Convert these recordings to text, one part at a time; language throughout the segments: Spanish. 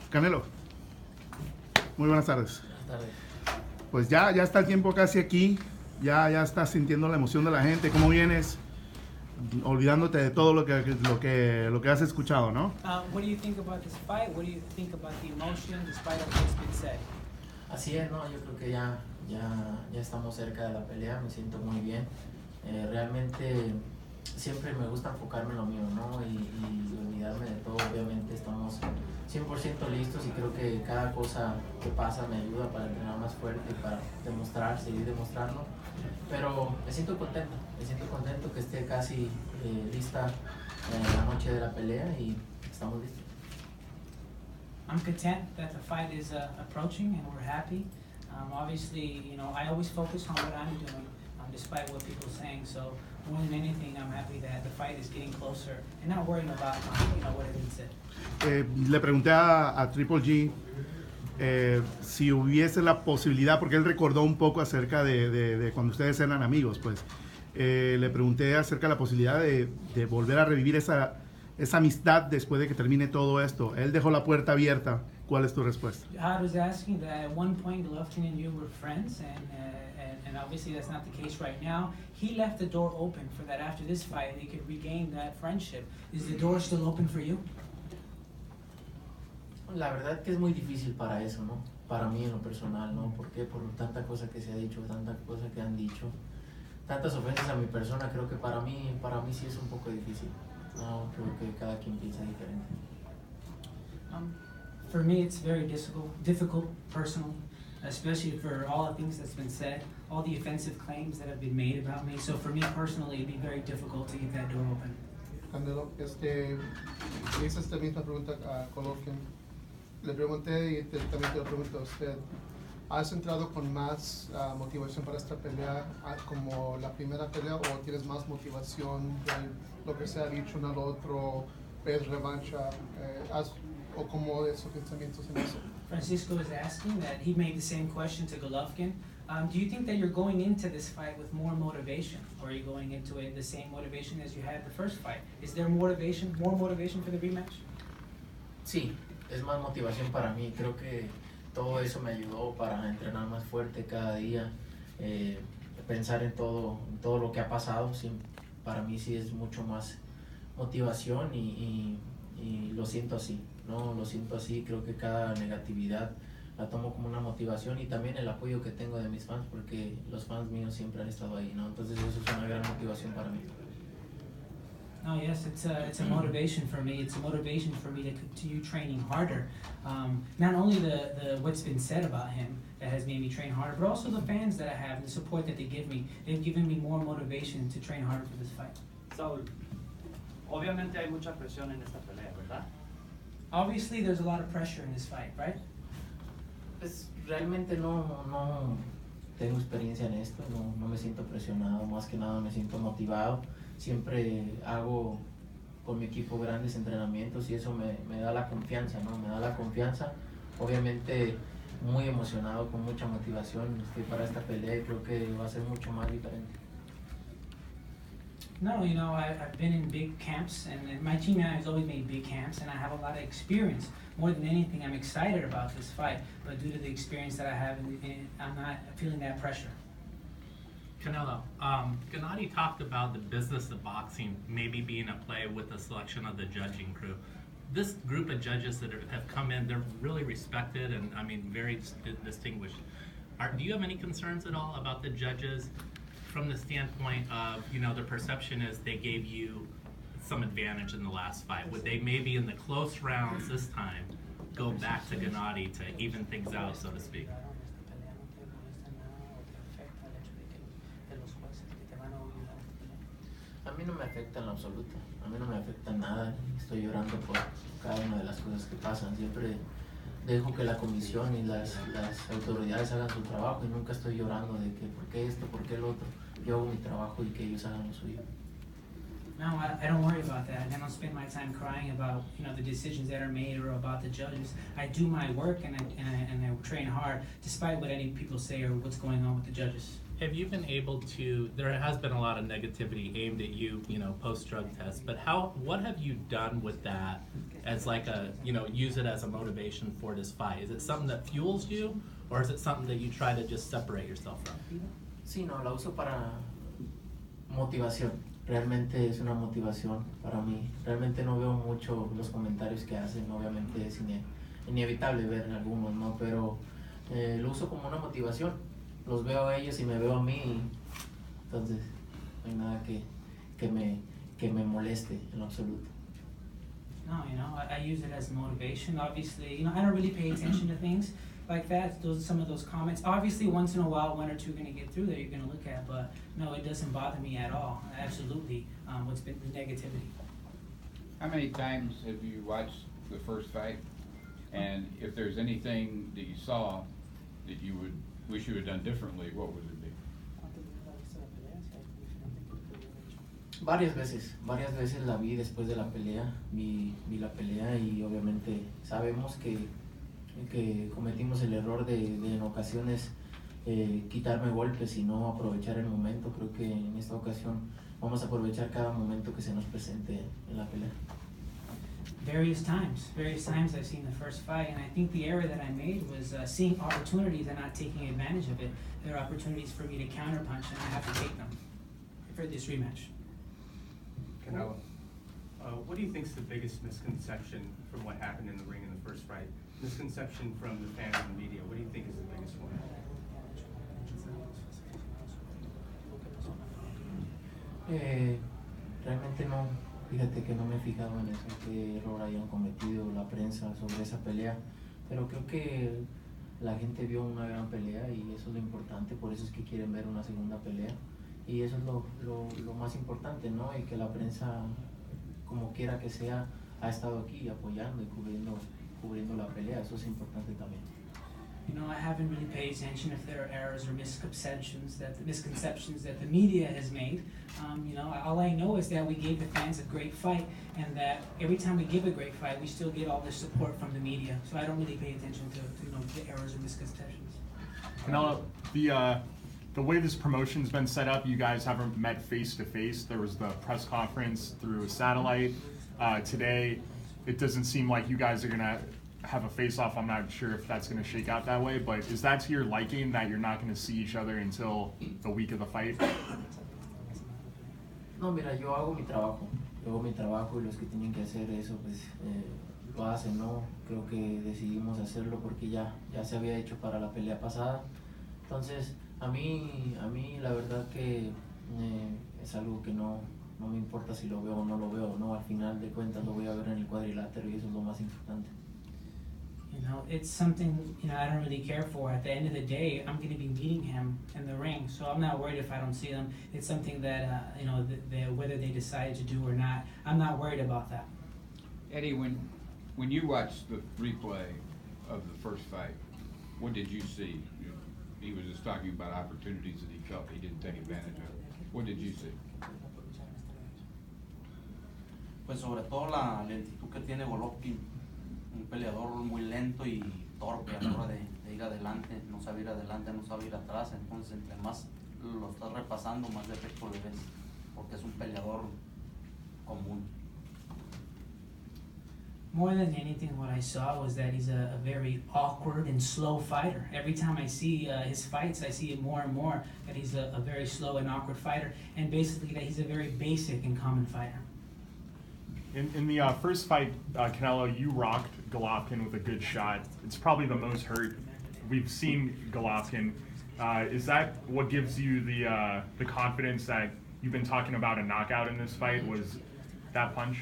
Canelo, muy buenas tardes. Buenas tardes. Pues ya está el tiempo casi aquí, ya estás sintiendo la emoción de la gente. ¿Cómo vienes? Olvidándote de todo lo que has escuchado, ¿no? What do you think about this fight? What do you think about the emotion despite of what's been said? Así es, ¿no? Yo creo que ya estamos cerca de la pelea, me siento muy bien. Realmente siempre me gusta enfocarme en lo mío, ¿no? Y olvidarme de todo. Obviamente estamos 100% listos y creo que cada cosa que pasa me ayuda para entrenar más fuerte y para seguir demostrando. Pero me siento contento que esté casi lista la noche de la pelea y estamos listos. I'm content that the fight is approaching and we're happy. Obviously, I always focus on what I'm doing, despite what people are saying. So more than anything, I'm happy that the fight is getting closer and not worrying about what has been said. Le pregunté a Triple G si hubiese la posibilidad, porque él recordó un poco acerca de cuando ustedes eran amigos, pues. Le pregunté acerca de la posibilidad de volver a revivir esa amistad después de que termine todo esto. Él dejó la puerta abierta. ¿Cuál es tu respuesta? I was asking that at one point Golovkin and you were friends, and obviously that's not the case right now. He left the door open for that after this fight they could regain that friendship. Is the door still open for you? La verdad que es muy difícil para eso, ¿no? Para mí en lo personal, ¿no? ¿Por qué? Por tanta cosa que se ha dicho, tanta cosa que han dicho, tantas ofensas a mi persona. Creo que para mí sí es un poco difícil. No, creo que cada quien piensa diferente. For me, it's very difficult personally, especially for all the things that's been said, all the offensive claims that have been made about me. So for me personally, it'd be very difficult to get that door open. Canelo, hice esta misma pregunta a Golovkin. Le pregunté y también te lo pregunto a usted. ¿Has entrado con más motivación para esta pelea como la primera pelea o tienes más motivación de lo que se ha dicho uno al otro, ves revancha? ¿O cómo de esos pensamientos en eso? Francisco is asking that he made the same question to Golovkin. Do you think that you're going into this fight with more motivation, or are you going into it the same motivation as you had the first fight? Is there more motivation for the rematch? Sí, es más motivación para mí. Creo que todo eso me ayudó para entrenar más fuerte cada día, pensar en todo lo que ha pasado. Sí, para mí sí es mucho más motivación y lo siento así, ¿no? Lo siento así. Creo que cada negatividad la tomo como una motivación y también el apoyo que tengo de mis fans, porque los fans míos siempre han estado ahí, ¿no? Entonces eso es una gran motivación para mí. Oh yes, it's a motivation for me. It's a motivation for me to continue training harder. Not only the what's been said about him that has made me train harder, but also the fans that I have, the support that they give me. They've given me more motivation to train harder for this fight. Saúl, obviamente hay mucha presión en esta pelea, ¿verdad? Obviously, there's a lot of pressure in this fight, right? Pues realmente no tengo experiencia en esto, no me siento presionado, más que nada me siento motivado. Siempre hago con mi equipo grandes entrenamientos y eso me da la confianza, ¿no? Me da la confianza. Obviamente muy emocionado, con mucha motivación. Estoy para esta pelea y creo que va a ser mucho más diferente. No, I've been in big camps, and my team and I have always made big camps, and I have a lot of experience. More than anything, I'm excited about this fight, but due to the experience that I have, I'm not feeling that pressure. Canelo, Gennady talked about the business of boxing maybe being at play with the selection of the judging crew. This group of judges that have come in, they're really respected and, very distinguished. Do you have any concerns at all about the judges from the standpoint of, the perception is they gave you some advantage in the last fight? Would they maybe in the close rounds this time go back to Gennady to even things out, so to speak? A mí no me afecta en lo absoluto, a mí no me afecta nada. Estoy llorando por cada una de las cosas que pasan. Siempre dejo que la comisión y las autoridades hagan su trabajo y nunca estoy llorando de que por qué esto, por qué el otro. Yo hago mi trabajo y que ellos hagan lo suyo. No, I don't worry about that. I don't spend my time crying about the decisions that are made or about the judges. I do my work and I train hard, despite what any people say or what's going on with the judges. Have you been able to, there has been a lot of negativity aimed at you, you know, post-drug test, but what have you done with that as like a, you know, use it as a motivation for this fight? Is it something that fuels you, or is it something that you try to just separate yourself from? Sí, no, la uso para motivación. Realmente es una motivación para mí. Realmente no veo mucho los comentarios que hacen. Obviamente es inevitable ver algunos, ¿no? Pero lo uso como una motivación. Los veo a ellos y me veo a mí. Y entonces no hay nada que me moleste en lo absoluto. No, you know, I use it as motivation. Obviously, you know, I don't really pay attention to things like that. Those some of those comments. Obviously, once in a while, one or two are going to get through that you're going to look at, but no, it doesn't bother me at all. Absolutely, what's been the negativity. How many times have you watched the first fight? And if there's anything that you saw that you would wish you had done differently, what would it be? Varias veces la vi después de la pelea, vi la pelea y obviamente sabemos que cometimos el error de en ocasiones quitarme golpes y no aprovechar el momento. Creo que en esta ocasión vamos a aprovechar cada momento que se nos presente en la pelea. Various times I've seen the first fight, and I think the error that I made was seeing opportunities and not taking advantage of it. There are opportunities for me to counterpunch, and I have to take them for this rematch. Canelo, what do you think is the biggest misconception from what happened in the ring in the first fight? Misconception from the fans and the media. What do you think is the biggest one? Realmente no, fíjate que no me he fijado en eso, qué error hayan cometido la prensa sobre esa pelea, pero creo que la gente vio una gran pelea y eso es lo importante, por eso es que quieren ver una segunda pelea y eso es lo más importante, ¿no? Y que la prensa, como quiera que sea, ha estado aquí apoyando y cubriendo la pelea, eso es importante también. You know, I haven't really paid attention if there are errors or misconceptions that the media has made. You know, all I know is that we gave the fans a great fight, and that every time we give a great fight, we still get all this support from the media. So I don't really pay attention to you know, the errors or misconceptions. Canelo, the way this promotion's been set up, you guys haven't met face to face. There was the press conference through a satellite. Today, it doesn't seem like you guys are gonna have a face-off. I'm not sure if that's going to shake out that way, but is that to your liking that you're not going to see each other until the week of the fight? No, mira, yo hago mi trabajo y los que tienen que hacer eso, pues lo hacen, ¿no? Creo que decidimos hacerlo porque ya se había hecho para la pelea pasada. Entonces, a mí la verdad que es algo que no me importa si lo veo o no lo veo, ¿no? Al final de cuentas lo voy a ver en el cuadrilátero y eso es lo más importante. You know, it's something, you know, I don't really care for. At the end of the day, I'm going to be meeting him in the ring, so I'm not worried if I don't see them. It's something that, you know, whether they decide to do or not, I'm not worried about that. Eddie, when you watched the replay of the first fight, what did you see? He was just talking about opportunities that he felt he didn't take advantage of. What did you see? Pues sobre todo la lentitud que tiene Golovkin, un peleador muy lento y torpe a la hora de ir adelante, no sabe ir adelante, no sabe ir atrás, entonces entre más lo estás repasando, más defecto le ves, porque es un peleador común. More than anything, what I saw was that he's a very awkward and slow fighter. Every time I see his fights, I see it more and more that he's a very slow and awkward fighter, and basically that he's a very basic and common fighter. In the first fight, Canelo, you rocked Golovkin with a good shot. It's probably the most hurt we've seen Golovkin. Is that what gives you the confidence that you've been talking about a knockout in this fight? Was that punch?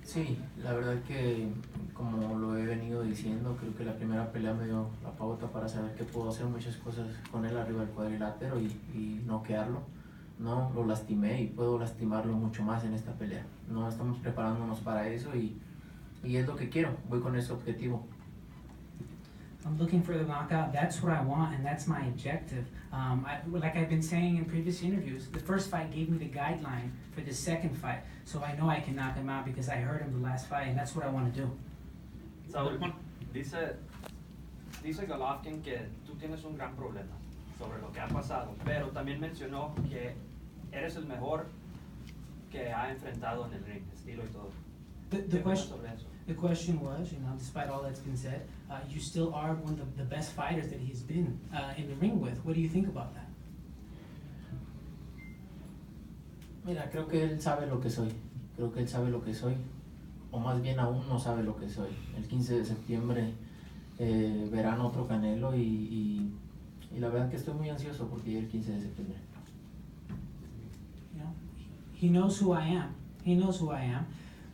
Sí, la verdad que como lo he venido diciendo, creo que la primera pelea me dio la pauta para saber que puedo hacer muchas cosas con él arriba del cuadrilátero y noquearlo. No lo lastimé y puedo lastimarlo mucho más en esta pelea. No estamos preparándonos para eso y es lo que quiero. Voy con ese objetivo. I'm looking for the knockout. That's what I want, and that's my objective. Like I've been saying in previous interviews, the first fight gave me the guideline for the second fight, so I know I can knock him out because I heard him the last fight, and that's what I want to do. Saúl, dice Golovkin que tú tienes un gran problema. sobre lo que ha pasado, pero también mencionó que eres el mejor que ha enfrentado en el ring, estilo y todo. The ¿Qué question, piensas sobre eso? the question was, despite all that's been said, you still are one of the best fighters that he's been in the ring with. What do you think about that? Mira, creo que él sabe lo que soy. Creo que él sabe lo que soy. O más bien aún no sabe lo que soy. El 15 de septiembre verán otro Canelo y la verdad que estoy muy ansioso porque llegue el 15 de septiembre. He knows who I am. He knows who I am.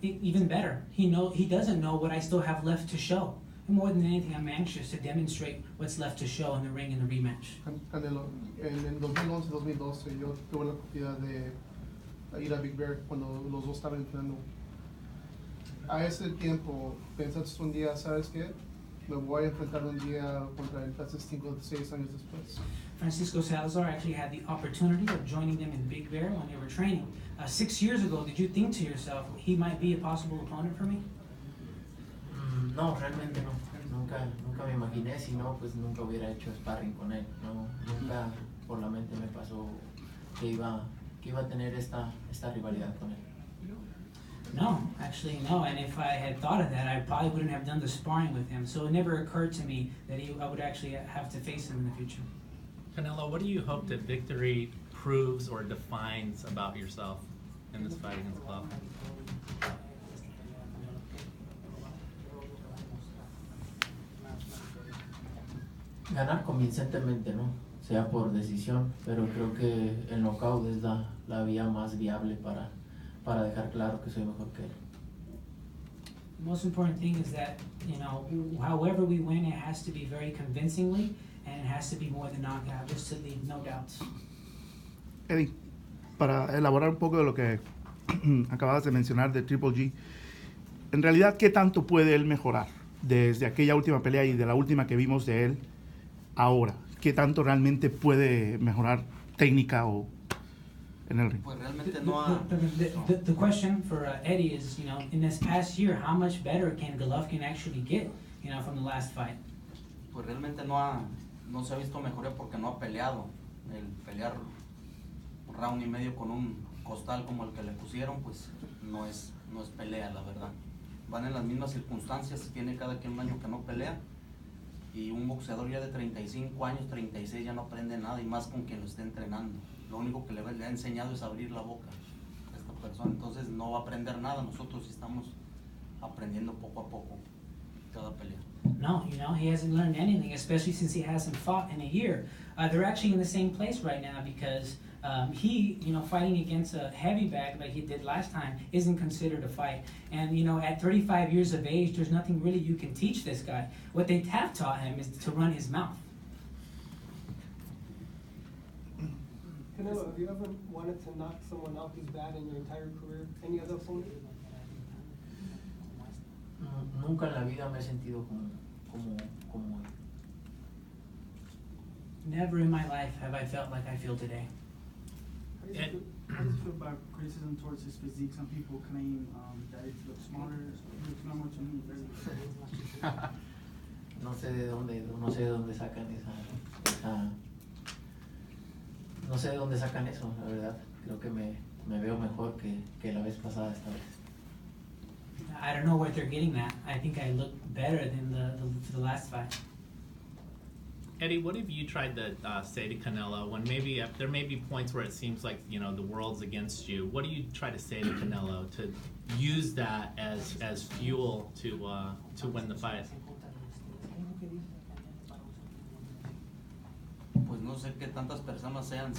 Even better, he doesn't know what I still have left to show. More than anything, I'm anxious to demonstrate what's left to show in the ring in the rematch. Canelo, en el 2011-2012 yo tuve la oportunidad de ir a Big Bear cuando los dos estaban entrenando. A ese tiempo pensaste un día, ¿sabes qué? Me voy a enfrentar un día contra él, hace 5 o 6 años después. Francisco Salazar actually had the opportunity of joining them in Big Bear when they were training. 6 years ago, did you think to yourself, he might be a possible opponent for me? No, realmente no. Nunca me imaginé, si no, pues nunca hubiera hecho sparring con él. No, nunca por la mente me pasó que iba a tener esta rivalidad con él. No, actually no, and if I had thought of that, I probably wouldn't have done the sparring with him, so it never occurred to me that I would actually have to face him in the future. Canelo, what do you hope that victory proves or defines about yourself in this fight against Golovkin? Ganar convincentemente, ¿no? Sea por decisión, pero creo que el knockout es la vía más viable para dejar claro que soy mejor que él. The most important thing is that, however we win, it has to be very convincingly, and it has to be more than knockout, just to leave no doubts. Eddie, para elaborar un poco de lo que acababas de mencionar de Triple G, en realidad, ¿qué tanto puede él mejorar desde aquella última pelea y de la última que vimos de él ahora? ¿Qué tanto realmente puede mejorar técnica o en el ring? Pues realmente no ha... The question for Eddie is, in this past year, how much better can Golovkin actually get, from the last fight? Pues realmente no se ha visto mejoría porque no ha peleado. El pelear un round y medio con un costal como el que le pusieron, pues no es pelea, la verdad. Van en las mismas circunstancias, tiene cada quien un año que no pelea, y un boxeador ya de 35 años, 36 ya no aprende nada, y más con quien lo esté entrenando. Lo único que le ha enseñado es abrir la boca a esta persona, entonces no va a aprender nada. Nosotros sí estamos aprendiendo poco a poco cada pelea. No, he hasn't learned anything, especially since he hasn't fought in a year. They're actually in the same place right now because he, fighting against a heavy bag like he did last time isn't considered a fight. And, at 35 years of age, there's nothing really you can teach this guy. What they have taught him is to run his mouth. Canelo, have you ever wanted to knock someone out this bad in your entire career? Any other opponent? Nunca en la vida me he sentido como él. Never in my life have I felt like I feel today. How does it feel about criticism towards his physique? Some people claim that it looks smaller. It looks normal to me. No sé de dónde sacan esa no sé de dónde sacan eso, la verdad. Creo que me veo mejor que la vez pasada esta vez. I don't know where they're getting that. I think I look better than the last fight. Eddie, what have you tried to say to Canelo when maybe there may be points where it seems like the world's against you? What do you try to say to Canelo to use that as fuel to win the fight? Pues no sé qué tantas personas sean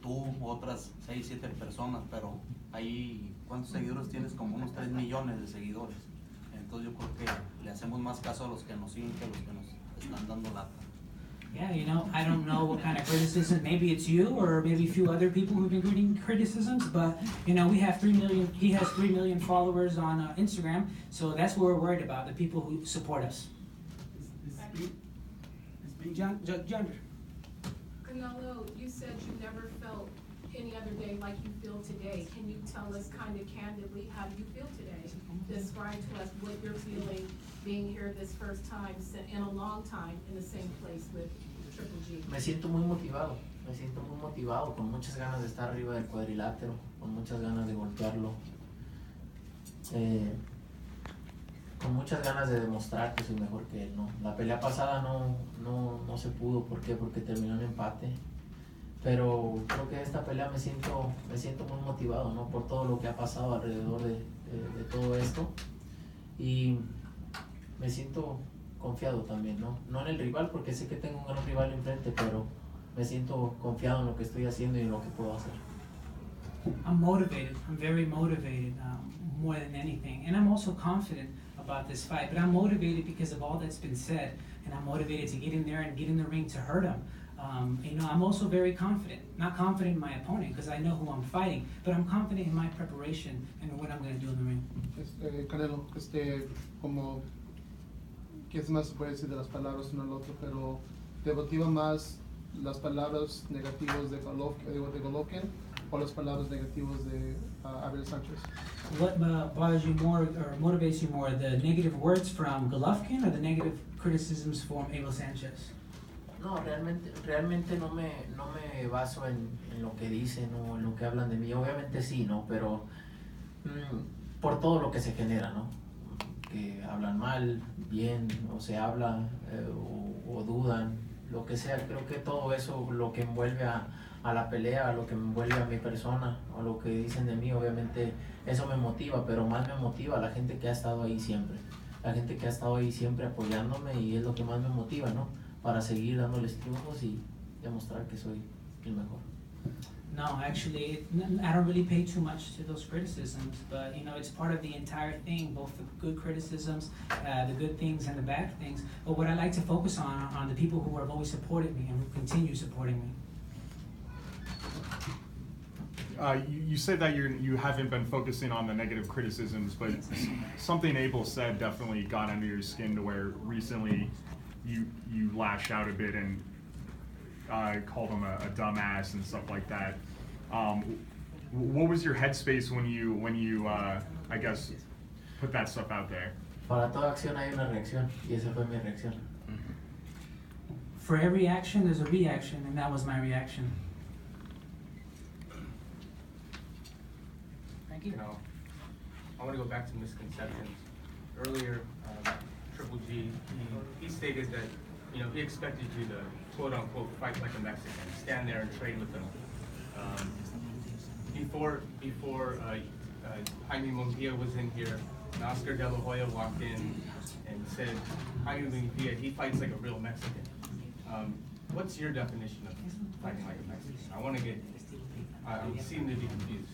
tú, otras 6, 7 personas, pero ahí, ¿cuántos seguidores tienes? Como unos 3 millones de seguidores. Entonces yo creo que le hacemos más caso a los que nos siguen que a los que nos están dando lata. Yeah, I don't know what kind of criticism, maybe it's you or maybe a few other people who've been getting criticisms, but we have 3 million, he has 3 million followers on Instagram, so that's what we're worried about, the people who support us. John. Canelo, you said you never felt any other day like you feel today. Can you tell us kind of candidly how you feel today? Describe to us what you're feeling being here this first time in a long time in the same place with Triple G? Me siento muy motivado, con muchas ganas de estar arriba del cuadrilátero, con muchas ganas de golpearlo, con muchas ganas de demostrar que soy mejor que él, ¿no? La pelea pasada no se pudo, ¿por qué? Porque terminó en empate, pero creo que esta pelea me siento muy motivado, ¿no? Por todo lo que ha pasado alrededor de todo esto, y me siento confiado también, ¿no? No en el rival, porque sé que tengo un gran rival enfrente, pero me siento confiado en lo que estoy haciendo y en lo que puedo hacer. I'm motivated. I'm very motivated, more than anything. And I'm also confident about this fight. But I'm motivated because of all that's been said. And I'm motivated to get in there and get in the ring to hurt him. You know, I'm also very confident. Not confident in my opponent because I know who I'm fighting. But I'm confident in my preparation and what I'm going to do in the ring. Canelo, como, ¿qué más se puede decir de las palabras uno al otro? Pero ¿te motiva más las palabras negativas de Golovkin o las palabras negativas de Abel Sanchez? What bothers you more or motivates you more, the negative words from Golovkin or the negative criticisms from Abel Sanchez? No, realmente no me baso en lo que dicen o en lo que hablan de mí. Obviamente sí, ¿no? Pero por todo lo que se genera, ¿no? Que hablan mal, bien, o se habla o dudan, lo que sea. Creo que todo eso, lo que envuelve a la pelea, lo que envuelve a mi persona o lo que dicen de mí, obviamente eso me motiva, pero más me motiva la gente que ha estado ahí siempre. La gente que ha estado ahí siempre apoyándome, y es lo que más me motiva, ¿no? Para seguir dándoles triunfos y demostrar que soy el mejor. No, actually, I don't really pay too much to those criticisms, but you know, it's part of the entire thing, both the good criticisms, the good things and the bad things. But what I like to focus on the people who have always supported me and who continue supporting me. You said that you haven't been focusing on the negative criticisms, but something Abel said definitely got under your skin to where recently you lashed out a bit and called him a dumbass and stuff like that. What was your headspace when you I guess put that stuff out there? Para toda acción hay una reacción, y esa fue mi reacción. For every action, there's a reaction, and that was my reaction. Thank you. You know, I want to go back to misconceptions. Earlier, Triple G, he stated that, you know, he expected you to quote unquote fight like a Mexican, stand there and trade with them. Before Jaime Munguia was in here, and Oscar De La Hoya walked in and said, Jaime Munguia, he fights like a real Mexican. What's your definition of fighting like a Mexican? I want to get, I seem to be confused.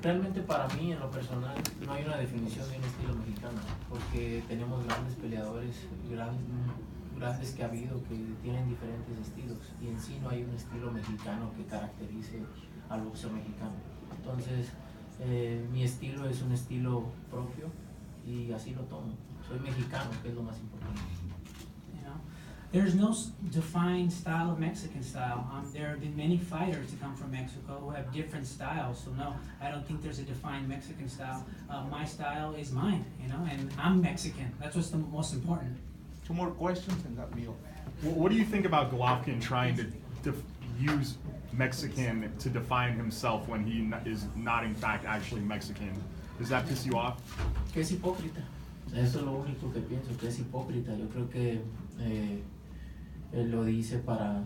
Realmente para mí, en lo personal, no hay una definición de un estilo mexicano, porque tenemos grandes peleadores, grandes que ha habido, que tienen diferentes estilos, y en sí no hay un estilo mexicano que caracterice al boxeo mexicano. Entonces, mi estilo es un estilo propio, y así lo tomo. Soy mexicano, que es lo más importante. There's no defined style of Mexican style. There have been many fighters to come from Mexico who have different styles. So no, I don't think there's a defined Mexican style. My style is mine, you know, and I'm Mexican. That's what's the most important. 2 more questions and that meal. What do you think about Golovkin trying to use Mexican to define himself when he is not in fact actually Mexican? Does that piss you off? Que es hipócrita. Eso es lo único que pienso, que es hipócrita. Yo creo que él lo dice para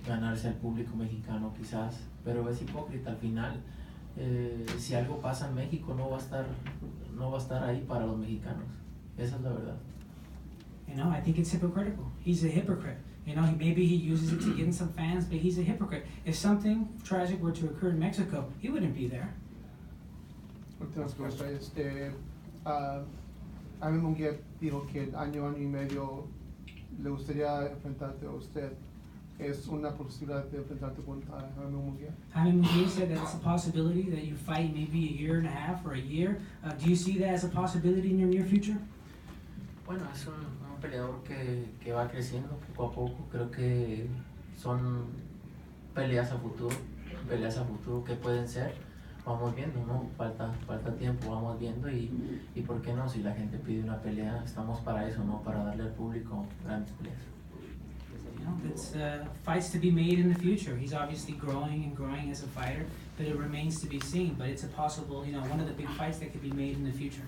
ganarse al público mexicano quizás, pero es hipócrita. Al final, si algo pasa en México, no va a estar ahí para los mexicanos. Esa es la verdad. You know, I think it's hypocritical. He's a hypocrite. You know, maybe he uses it to get in some fans, but he's a hypocrite. If something tragic were to occur in Mexico, he wouldn't be there. Últimas preguntas. A mí Munguia dijo que año y medio le gustaría enfrentarte a usted. ¿Es una posibilidad de enfrentarte con Jaime Munguia? Jaime Munguia said that it's a possibility that you fight maybe a year and a half or a year. Do you see that as a possibility in your near future? Bueno, es un peleador que va creciendo poco a poco. Creo que son peleas a futuro que pueden ser. vamos viendo, ¿no? Falta tiempo, vamos viendo y por qué no, si la gente pide una pelea, estamos para eso, ¿no? Para darle al público grandes peleas. You know, it's fights to be made in the future. He's obviously growing and growing as a fighter, but it remains to be seen. But it's a possible, you know, one of the big fights that could be made in the future.